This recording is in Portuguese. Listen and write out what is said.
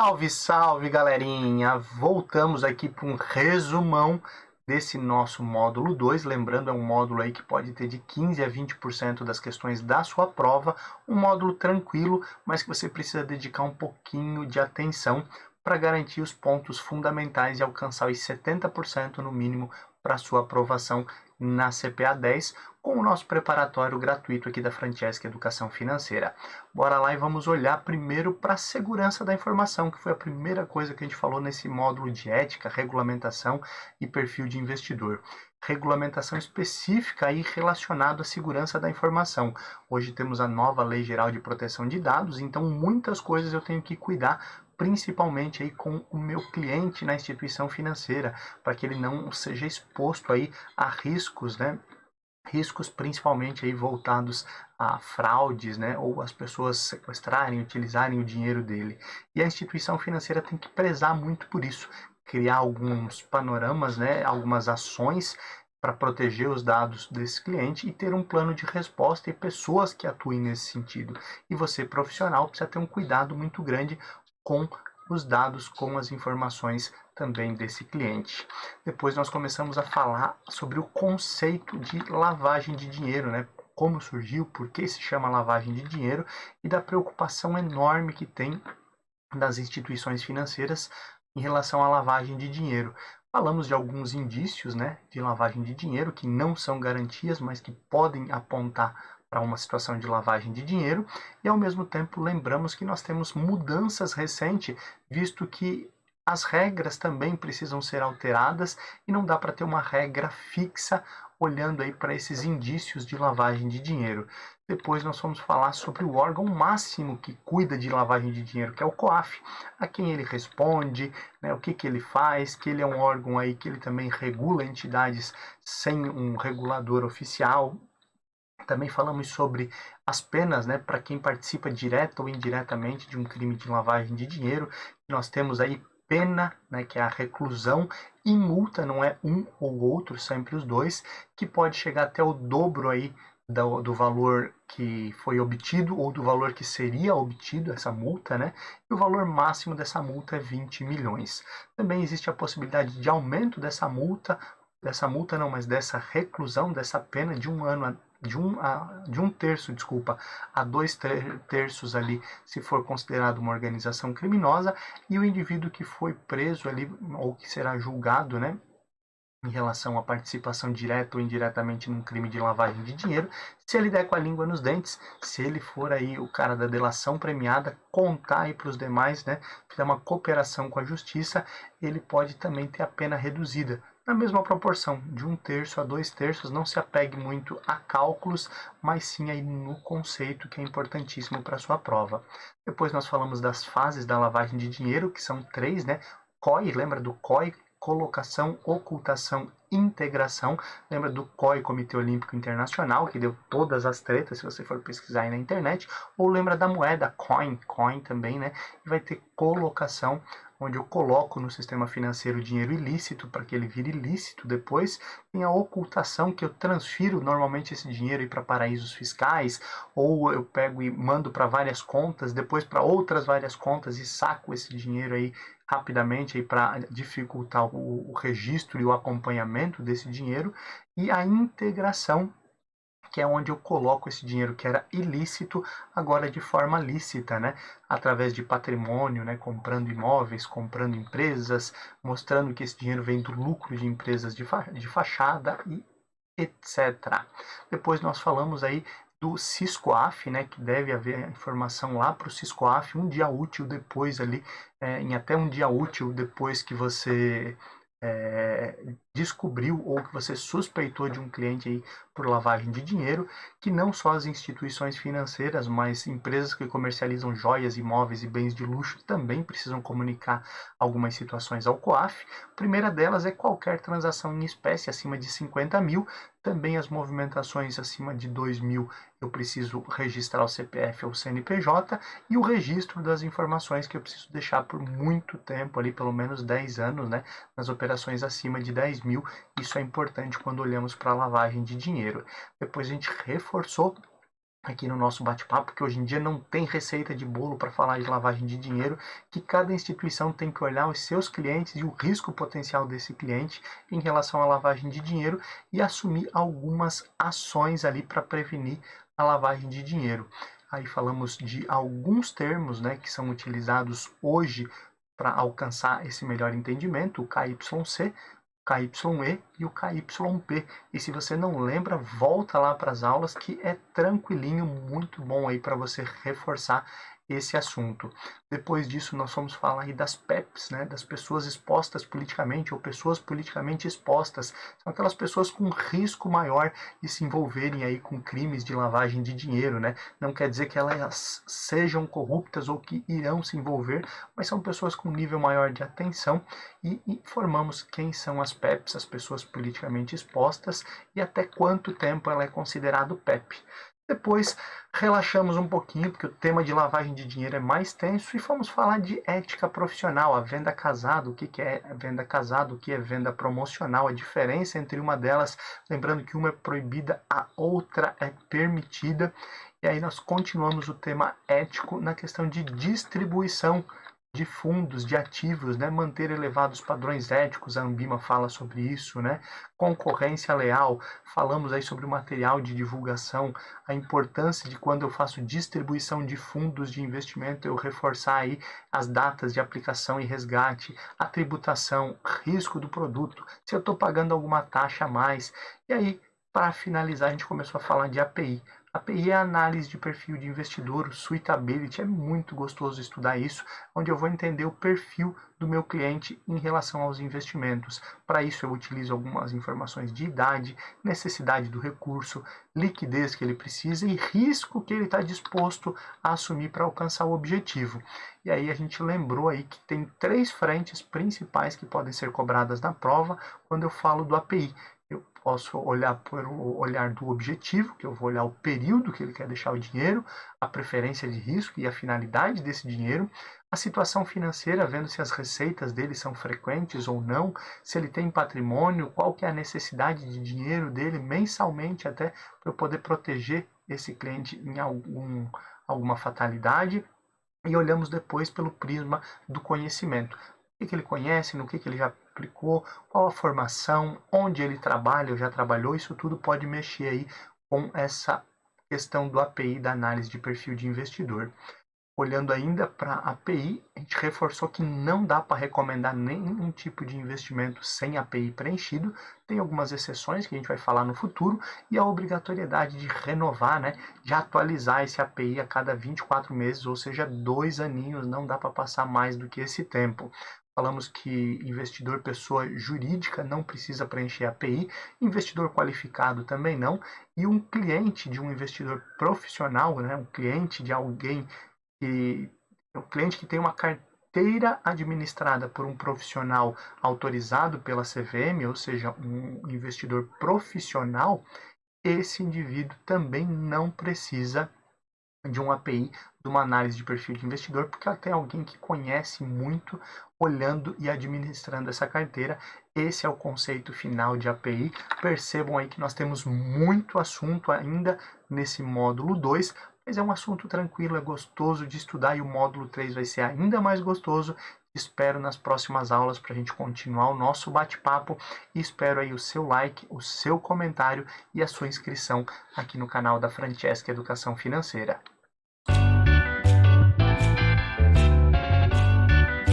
Salve, salve, galerinha! Voltamos aqui para um resumão desse nosso módulo 2. Lembrando, é um módulo aí que pode ter de 15 a 20% das questões da sua prova. Um módulo tranquilo, mas que você precisa dedicar um pouquinho de atenção para garantir os pontos fundamentais e alcançar os 70% no mínimo para sua aprovação na CPA 10, com o nosso preparatório gratuito aqui da Francesca Educação Financeira. Bora lá e vamos olhar primeiro para a segurança da informação, que foi a primeira coisa que a gente falou nesse módulo de ética, regulamentação e perfil de investidor. Regulamentação específica aí relacionada à segurança da informação. Hoje temos a nova Lei Geral de Proteção de Dados, então muitas coisas eu tenho que cuidar, principalmente aí com o meu cliente na instituição financeira, para que ele não seja exposto aí a riscos, né? Riscos principalmente aí voltados a fraudes, né, ou as pessoas sequestrarem, utilizarem o dinheiro dele. E a instituição financeira tem que prezar muito por isso, criar alguns panoramas, né, algumas ações para proteger os dados desse cliente e ter um plano de resposta e pessoas que atuem nesse sentido. E você, profissional, precisa ter um cuidado muito grande com os dados, com as informações também desse cliente. Depois nós começamos a falar sobre o conceito de lavagem de dinheiro, né? Como surgiu, por que se chama lavagem de dinheiro e da preocupação enorme que tem das instituições financeiras em relação à lavagem de dinheiro. Falamos de alguns indícios, né, de lavagem de dinheiro que não são garantias, mas que podem apontar para uma situação de lavagem de dinheiro, e ao mesmo tempo lembramos que nós temos mudanças recentes, visto que as regras também precisam ser alteradas e não dá para ter uma regra fixa olhando aí para esses indícios de lavagem de dinheiro. Depois nós vamos falar sobre o órgão máximo que cuida de lavagem de dinheiro, que é o COAF, a quem ele responde, né, o que ele faz, que ele é um órgão aí que ele também regula entidades sem um regulador oficial. Também falamos sobre as penas, né, para quem participa direta ou indiretamente de um crime de lavagem de dinheiro. Nós temos aí pena, né, que é a reclusão, e multa, não é um ou outro, sempre os dois, que pode chegar até o dobro aí do valor que foi obtido ou do valor que seria obtido essa multa, né? E o valor máximo dessa multa é 20 milhões. Também existe a possibilidade de aumento dessa multa não, mas dessa reclusão, dessa pena de um ano de um terço, desculpa, a dois terços ali, se for considerado uma organização criminosa, e o indivíduo que foi preso ali, ou que será julgado, né, em relação à participação direta ou indiretamente num crime de lavagem de dinheiro, se ele der com a língua nos dentes, se ele for aí o cara da delação premiada, contar aí para os demais, né, fizer uma cooperação com a justiça, ele pode também ter a pena reduzida, na mesma proporção, de um terço a dois terços. Não se apegue muito a cálculos, mas sim aí no conceito, que é importantíssimo para a sua prova. Depois nós falamos das fases da lavagem de dinheiro, que são três, né? COI, lembra do COI? Colocação, ocultação, integração. Lembra do COI, Comitê Olímpico Internacional, que deu todas as tretas, se você for pesquisar aí na internet. Ou lembra da moeda, coin também, né? E vai ter colocação, onde eu coloco no sistema financeiro dinheiro ilícito para que ele vire ilícito depois. Tem a ocultação, que eu transfiro normalmente esse dinheiro para paraísos fiscais, ou eu pego e mando para várias contas, depois para outras várias contas e saco esse dinheiro aí rapidamente para dificultar o registro e o acompanhamento desse dinheiro. E a integração, que é onde eu coloco esse dinheiro que era ilícito, agora de forma lícita, né? Através de patrimônio, né? Comprando imóveis, comprando empresas, mostrando que esse dinheiro vem do lucro de empresas de fachada e etc. Depois nós falamos aí do Siscoaf, né, que deve haver a informação lá para o Siscoaf um dia útil depois ali, em até um dia útil depois que você descobriu ou que você suspeitou de um cliente aí por lavagem de dinheiro, que não só as instituições financeiras, mas empresas que comercializam joias, imóveis e bens de luxo também precisam comunicar algumas situações ao COAF. A primeira delas é qualquer transação em espécie acima de 50 mil, também as movimentações acima de 2 mil eu preciso registrar o CPF ou o CNPJ, e o registro das informações que eu preciso deixar por muito tempo, ali pelo menos 10 anos, né, nas operações acima de 10 mil. Isso é importante quando olhamos para a lavagem de dinheiro. Depois a gente reforçou aqui no nosso bate-papo, que hoje em dia não tem receita de bolo para falar de lavagem de dinheiro, que cada instituição tem que olhar os seus clientes e o risco potencial desse cliente em relação à lavagem de dinheiro e assumir algumas ações ali para prevenir a lavagem de dinheiro. Aí falamos de alguns termos, né, que são utilizados hoje para alcançar esse melhor entendimento, o KYC, KYE e o KYP. E se você não lembra, volta lá para as aulas que é tranquilinho, muito bom aí para você reforçar esse assunto. Depois disso, nós vamos falar aí das PEPs, né, das pessoas expostas politicamente ou pessoas politicamente expostas. São aquelas pessoas com risco maior de se envolverem aí com crimes de lavagem de dinheiro, né? Não quer dizer que elas sejam corruptas ou que irão se envolver, mas são pessoas com nível maior de atenção e informamos quem são as PEPs, as pessoas politicamente expostas, e até quanto tempo ela é considerado PEP. Depois relaxamos um pouquinho, porque o tema de lavagem de dinheiro é mais tenso, e fomos falar de ética profissional, a venda casada, o que é venda casada, o que é venda promocional, a diferença entre uma delas, lembrando que uma é proibida, a outra é permitida. E aí nós continuamos o tema ético na questão de distribuição de fundos, de ativos, né? Manter elevados padrões éticos, a Anbima fala sobre isso, né? Concorrência leal, falamos aí sobre o material de divulgação, a importância de quando eu faço distribuição de fundos de investimento, eu reforçar aí as datas de aplicação e resgate, a tributação, risco do produto, se eu estou pagando alguma taxa a mais. E aí, para finalizar, a gente começou a falar de API. API é a análise de perfil de investidor, o suitability, é muito gostoso estudar isso, onde eu vou entender o perfil do meu cliente em relação aos investimentos. Para isso eu utilizo algumas informações de idade, necessidade do recurso, liquidez que ele precisa e risco que ele está disposto a assumir para alcançar o objetivo. E aí a gente lembrou aí que tem 3 frentes principais que podem ser cobradas na prova quando eu falo do API. Posso olhar por o olhar do objetivo, que eu vou olhar o período que ele quer deixar o dinheiro, a preferência de risco e a finalidade desse dinheiro, a situação financeira, vendo se as receitas dele são frequentes ou não, se ele tem patrimônio, qual que é a necessidade de dinheiro dele mensalmente até para eu poder proteger esse cliente em alguma fatalidade. E olhamos depois pelo prisma do conhecimento. O que ele conhece, no que ele já aplicou, qual a formação, onde ele trabalha ou já trabalhou, isso tudo pode mexer aí com essa questão do API, da análise de perfil de investidor. Olhando ainda para a API, a gente reforçou que não dá para recomendar nenhum tipo de investimento sem API preenchido. Tem algumas exceções que a gente vai falar no futuro e a obrigatoriedade de renovar, né, de atualizar esse API a cada 24 meses, ou seja, 2 aninhos, não dá para passar mais do que esse tempo. Falamos que investidor pessoa jurídica não precisa preencher API, investidor qualificado também não, e um cliente de um investidor profissional, né, um cliente de alguém que o cliente que tem uma carteira administrada por um profissional autorizado pela CVM, ou seja, um investidor profissional, esse indivíduo também não precisa de um API, de uma análise de perfil de investidor, porque ela tem alguém que conhece muito olhando e administrando essa carteira. Esse é o conceito final de API. Percebam aí que nós temos muito assunto ainda nesse módulo 2, mas é um assunto tranquilo, é gostoso de estudar e o módulo 3 vai ser ainda mais gostoso. Espero nas próximas aulas para a gente continuar o nosso bate-papo e espero aí o seu like, o seu comentário e a sua inscrição aqui no canal da Francesca Educação Financeira.